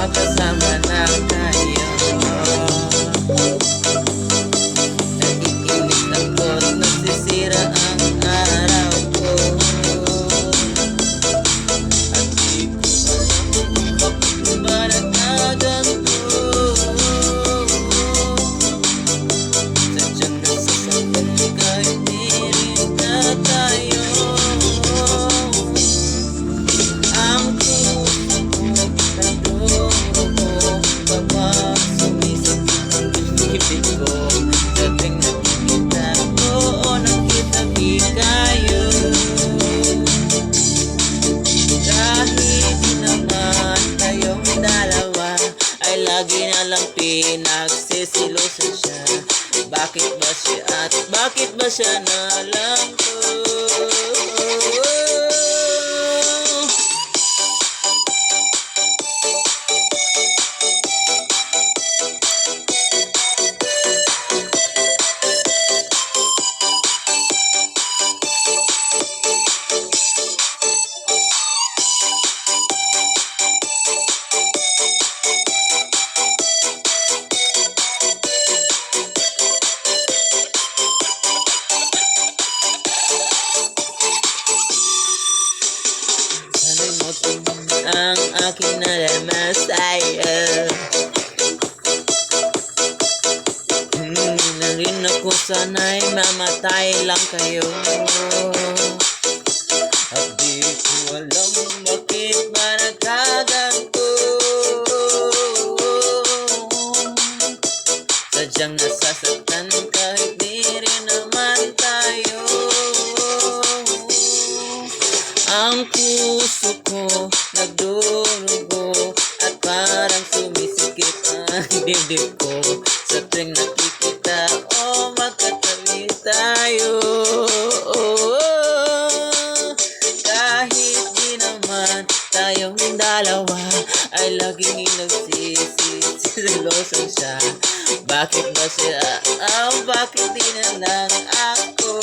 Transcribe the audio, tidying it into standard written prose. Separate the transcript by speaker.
Speaker 1: magkasama na tayo. Nakikinig ako't nasisira ang araw ko. At di ko alam bakit ba nagkaganto. Sadyang nasasaktan kahit di rin na tayo. Ang puso ko nagdurugo kapag sumisipit ang bibig ko. Dating nakikita ko o nakitabi kayo. Kahit di naman kayong dalawa ay lagi na lang pinagsisilusan siya. Bakit ba siya at bakit ba siya na lang ko? Sana'y magbigay ang aking nalaman sa'yo. Hindi na rin ako sana'y mamatay lang kayo. At di ko alam bakit ba nagkaganto. Sadyang nasasaktan kahit di rin naman tayo. Ang puso ko nagdurugo at parang sumisikip ang dibdib ko. Sa tuwing nakikita o magkatabi tayo. Kahit di naman tayong dalawa ay laging nagsisilosan siya. Bakit ba siya? Bakit di na lang ako?